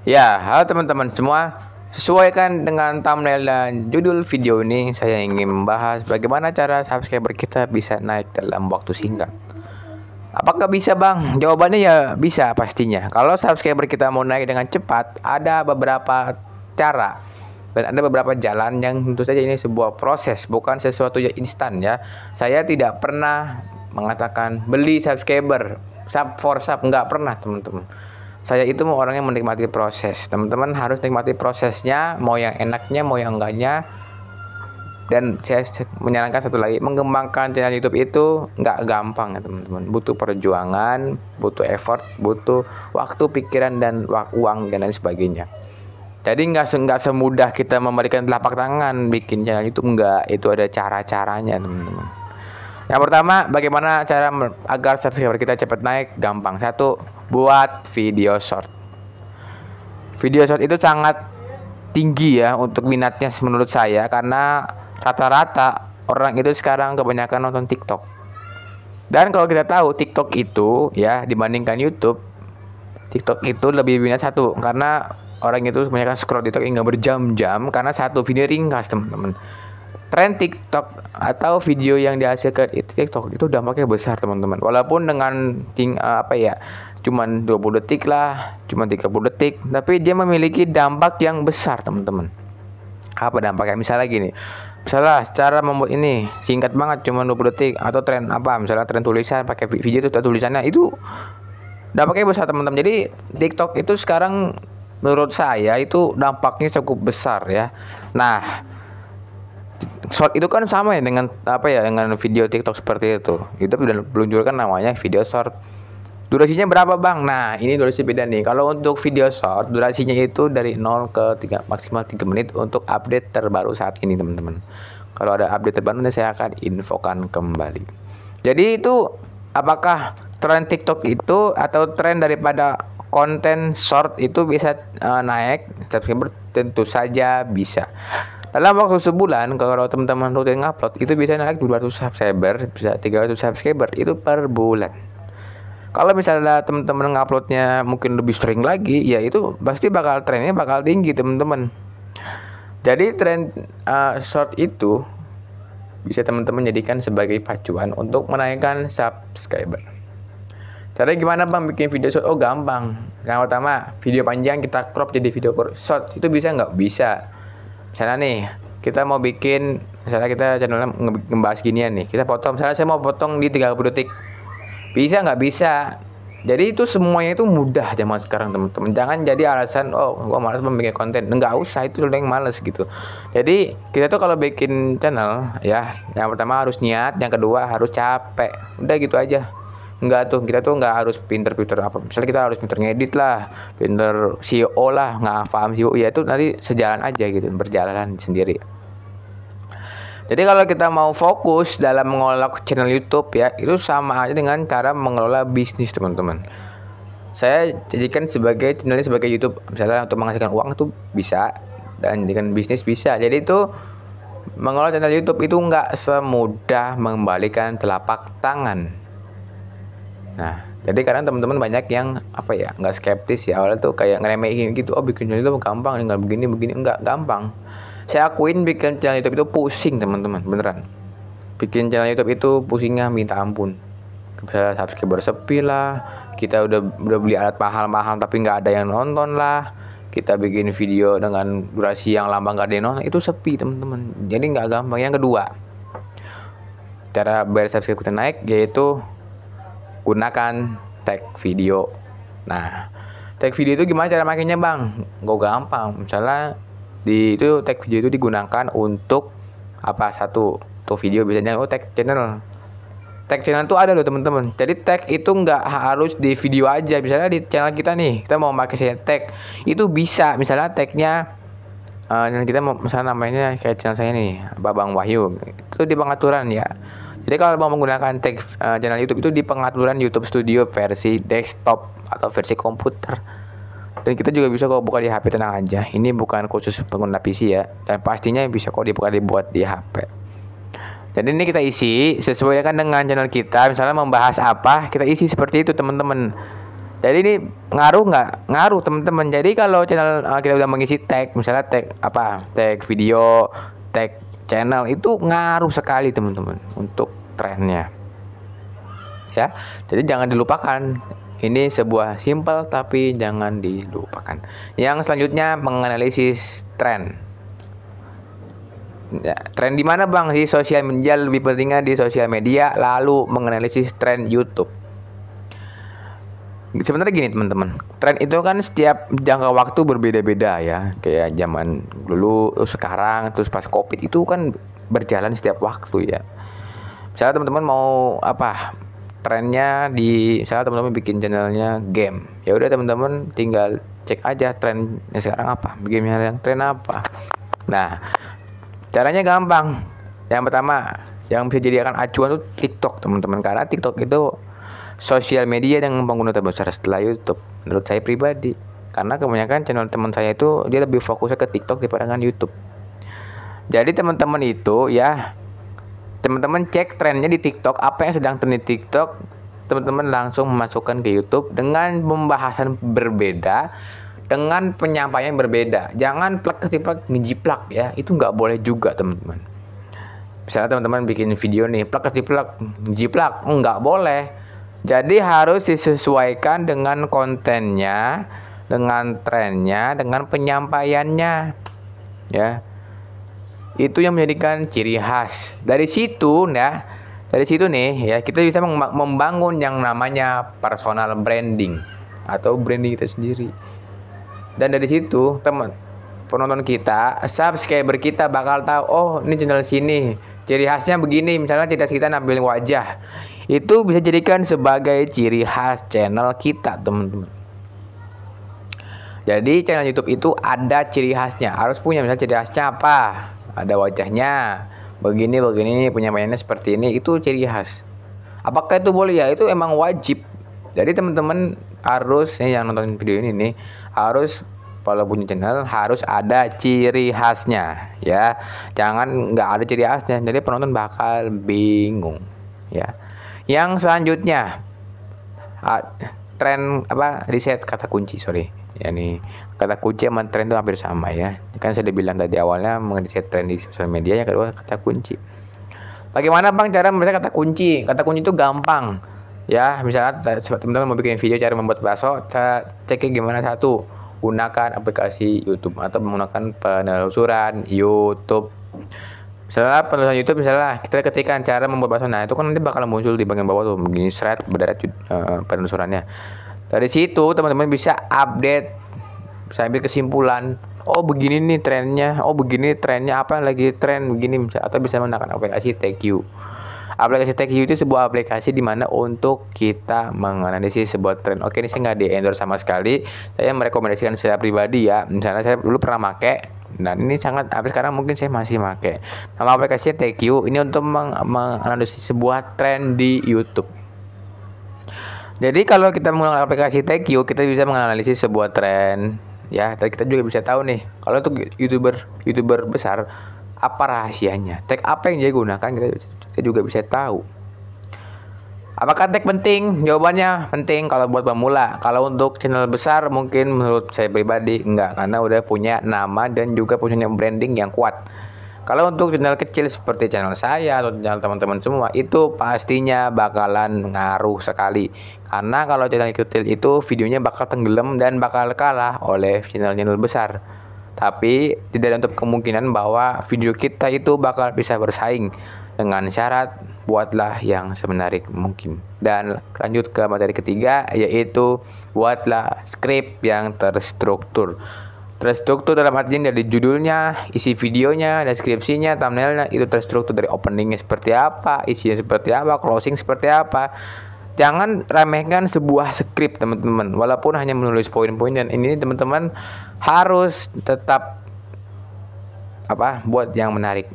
Ya, halo teman-teman semua. Sesuaikan dengan thumbnail dan judul video ini, saya ingin membahas bagaimana cara subscriber kita bisa naik dalam waktu singkat. Apakah bisa, Bang? Jawabannya ya bisa pastinya. Kalau subscriber kita mau naik dengan cepat, ada beberapa cara dan ada beberapa jalan yang tentu saja ini sebuah proses, bukan sesuatu yang instan ya. Saya tidak pernah mengatakan beli subscriber, sub for sub, nggak pernah teman-teman. Saya itu mau orang yang menikmati proses. Teman-teman harus nikmati prosesnya, mau yang enaknya, mau yang enggaknya. Dan saya menyarankan satu lagi, mengembangkan channel YouTube itu nggak gampang ya teman-teman. Butuh perjuangan, butuh effort, butuh waktu, pikiran, dan uang dan lain sebagainya. Jadi nggak semudah kita memberikan telapak tangan bikin channel YouTube, nggak. Itu ada cara-caranya teman-teman. Yang pertama, bagaimana cara agar subscriber kita cepat naik? Gampang. Satu, buat video short. Video short itu sangat tinggi ya untuk minatnya menurut saya, karena rata-rata orang itu sekarang kebanyakan nonton TikTok. Dan kalau kita tahu TikTok itu ya dibandingkan YouTube, TikTok itu lebih minat satu karena orang itu kebanyakan scroll TikTok hingga berjam-jam karena satu video ringkas teman-teman. Tren TikTok atau video yang dihasilkan TikTok itu dampaknya besar teman-teman. Walaupun dengan cuman 20 detik lah, cuman 30 detik, tapi dia memiliki dampak yang besar teman-teman. Apa dampaknya? Misalnya gini, misalnya cara membuat ini singkat banget, cuman 20 detik, atau tren apa, misalnya tren tulisan pakai video itu tulisannya itu dampaknya besar teman-teman. Jadi TikTok itu sekarang menurut saya itu dampaknya cukup besar ya. Nah, short itu kan sama ya dengan dengan video TikTok seperti itu. YouTube sudah meluncurkan namanya video short. Durasinya berapa, Bang? Nah, ini durasi beda nih. Kalau untuk video short, durasinya itu dari 0 ke 3, maksimal 3 menit untuk update terbaru saat ini, teman-teman. Kalau ada update terbaru, nanti saya akan infokan kembali. Jadi itu, apakah tren TikTok itu atau tren daripada konten short itu bisa naik subscriber? Tentu saja bisa. Dalam waktu sebulan, kalau teman-teman rutin ngupload, itu bisa naik 200 subscriber, bisa 300 subscriber, itu per bulan. Kalau misalnya teman-teman nguploadnya mungkin lebih sering lagi, ya itu pasti trennya bakal tinggi teman-teman. Jadi tren short itu bisa teman-teman jadikan sebagai pacuan untuk menaikkan subscriber. Caranya gimana, Bang, bikin video short? Oh, gampang. Yang pertama, video panjang kita crop jadi video short. Itu bisa nggak? Bisa. Misalnya nih, kita mau bikin, misalnya kita channelnya ngebahas ginian nih, kita potong. Misalnya saya mau potong di 30 detik. Bisa nggak? Bisa. Jadi itu semuanya itu mudah zaman sekarang teman-teman. Jangan jadi alasan, oh gua malas membuat konten. Nggak usah, itu udah yang malas gitu. Jadi kita tuh kalau bikin channel ya, yang pertama harus niat, yang kedua harus capek. Udah gitu aja. Kita tuh nggak harus pinter-pinter apa. Misalnya kita harus pinter ngedit lah, pinter SEO lah, nggak paham SEO ya, itu nanti sejalan aja gitu, berjalan sendiri. Jadi kalau kita mau fokus dalam mengelola channel YouTube ya, itu sama aja dengan cara mengelola bisnis teman-teman. Saya jadikan channelnya sebagai YouTube, misalnya untuk menghasilkan uang itu bisa, dan jadikan bisnis bisa. Jadi itu mengelola channel YouTube itu nggak semudah membalikan telapak tangan. Nah, jadi kadang teman-teman banyak yang nggak skeptis ya, awalnya tuh kayak ngeremehin gitu. Oh, bikin channel itu gampang, tinggal begini nggak gampang. Saya akuin bikin channel YouTube itu pusing teman-teman, beneran. Bikin channel YouTube itu pusingnya minta ampun. Misalnya subscriber sepi lah, kita udah beli alat mahal-mahal tapi nggak ada yang nonton lah. Kita bikin video dengan durasi yang lama nggak ada yang nonton, itu sepi teman-teman. Jadi nggak gampang. Yang kedua, cara biar subscriber kita naik yaitu gunakan tag video. Nah, tag video itu gimana cara makainya, Bang? Gak gampang. Misalnya tag video itu digunakan untuk satu video biasanya tag channel. Tag channel itu ada loh teman-teman. Jadi tag itu nggak harus di video aja. Misalnya di channel kita nih, kita mau pakai tag itu bisa. Misalnya tagnya channel kita mau, misalnya namanya kayak channel saya nih, Babang Wahyu, itu di pengaturan ya. Jadi kalau mau menggunakan tag channel YouTube itu di pengaturan YouTube Studio versi desktop atau versi komputer. Dan kita juga bisa kok buka di HP, tenang aja. Ini bukan khusus pengguna PC ya. Dan pastinya bisa kok dibuat di HP. Jadi ini kita isi sesuai dengan channel kita. Misalnya membahas apa, kita isi seperti itu teman-teman. Jadi ini ngaruh nggak? Ngaruh teman-teman. Jadi kalau channel kita udah mengisi tag, misalnya tag apa? Tag video, tag channel, itu ngaruh sekali teman-teman untuk trennya. Ya, jadi jangan dilupakan. Ini sebuah simple tapi jangan dilupakan. Yang selanjutnya menganalisis tren. Ya, tren di mana bang? Di sosial media, lebih pentingnya di sosial media, lalu menganalisis tren YouTube. Sebenarnya gini teman-teman, tren itu kan setiap jangka waktu berbeda-beda ya. Kayak zaman dulu, sekarang, terus pas COVID itu kan berjalan setiap waktu ya. Misalnya teman-teman mau apa? Trennya misalnya teman-teman bikin channelnya game. Ya udah teman-teman tinggal cek aja trennya sekarang apa, gamenya yang tren apa. Nah, caranya gampang. Yang pertama, yang bisa dijadikan acuan tuh TikTok teman-teman, karena TikTok itu sosial media yang pengguna terbesar setelah YouTube menurut saya pribadi. Karena kebanyakan channel teman saya itu dia lebih fokusnya ke TikTok daripada dengan YouTube. Jadi teman-teman itu ya, teman-teman cek trennya di TikTok, apa yang sedang tren di TikTok, teman-teman langsung memasukkan ke YouTube dengan pembahasan berbeda, dengan penyampaian berbeda. Jangan plek-plek ngejiplak ya, itu nggak boleh juga teman-teman. Misalnya teman-teman bikin video nih, plek-plek ngejiplak, nggak boleh. Jadi harus disesuaikan dengan kontennya, dengan trennya, dengan penyampaiannya, ya. Itu yang menjadikan ciri khas. Dari situ nih ya, kita bisa membangun yang namanya personal branding atau branding kita sendiri. Dan dari situ penonton kita, subscriber kita bakal tahu, oh ini channel sini, ciri khasnya begini. Misalnya ciri khas kita nampilin wajah, itu bisa jadikan sebagai ciri khas channel kita teman-teman. Jadi channel YouTube itu ada ciri khasnya, harus punya. Misalnya ciri khasnya apa? Ada wajahnya, begini, penyampaiannya seperti ini, itu ciri khas. Apakah itu boleh? Ya itu emang wajib. Jadi teman-teman harus yang nonton video ini nih, harus kalau punya channel harus ada ciri khasnya ya. Jangan nggak ada ciri khasnya, jadi penonton bakal bingung ya. Yang selanjutnya tren apa, riset kata kunci, ya nih, kata kunci sama tren itu hampir sama ya. Kan saya udah bilang tadi awalnya mengriset tren di sosial media, yang kedua kata kunci. Bagaimana bang cara membaca kata kunci? Kata kunci itu gampang ya. Misalnya teman-teman mau bikin video cara membuat bakso, ceknya gimana? Satu, gunakan aplikasi YouTube atau menggunakan penelusuran YouTube. Misalnya penelusuran YouTube, misalnya kita ketikkan cara membuat bakso, nah itu kan nanti bakal muncul di bagian bawah tuh begini, thread berderet penelusurannya. Dari situ teman-teman bisa update, bisa ambil kesimpulan, oh begini nih trennya, oh begini trennya, apa yang lagi tren begini, atau bisa menggunakan aplikasi TagView. Aplikasi TagView itu sebuah aplikasi di mana untuk kita menganalisis sebuah tren. Oke, ini saya nggak di-endorse sama sekali, saya merekomendasikan secara pribadi ya. Misalnya saya dulu pernah pakai, dan ini sangat, sampai sekarang mungkin saya masih pakai. Nama aplikasinya TagView, ini untuk menganalisis sebuah tren di YouTube. Jadi kalau kita menggunakan aplikasi TagView, kita bisa menganalisis sebuah tren ya. Dan kita juga bisa tahu nih, kalau untuk youtuber besar, apa rahasianya, tag apa yang dia gunakan, kita juga bisa tahu. Apakah tag penting? Jawabannya penting kalau buat pemula. Kalau untuk channel besar mungkin menurut saya pribadi enggak, karena udah punya nama dan juga punya branding yang kuat. Kalau untuk channel kecil seperti channel saya atau channel teman-teman semua, itu pastinya bakalan ngaruh sekali. Karena kalau channel kecil itu videonya bakal tenggelam dan bakal kalah oleh channel-channel besar. Tapi tidak ada untuk kemungkinan bahwa video kita itu bakal bisa bersaing. Dengan syarat buatlah yang semenarik mungkin. Dan lanjut ke materi ketiga, yaitu buatlah skrip yang terstruktur. Terstruktur dalam artian dari judulnya, isi videonya, deskripsinya, thumbnailnya itu terstruktur, dari openingnya seperti apa, isinya seperti apa, closing seperti apa. Jangan remehkan sebuah skrip teman-teman, walaupun hanya menulis poin-poin. Dan ini teman-teman harus tetap buat yang menarik.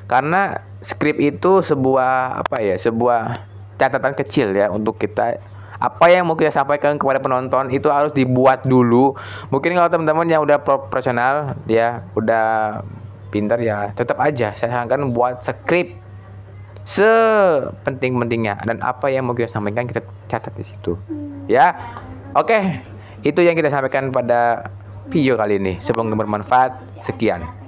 Karena skrip itu sebuah sebuah catatan kecil ya untuk kita. Apa yang mau kita sampaikan kepada penonton itu harus dibuat dulu. Mungkin kalau teman-teman yang udah profesional ya, udah pintar ya, tetap aja saya sarankan buat skrip sepenting-pentingnya, dan apa yang mau kita sampaikan kita catat di situ. Ya. Oke. Itu yang kita sampaikan pada video kali ini. Semoga bermanfaat. Sekian.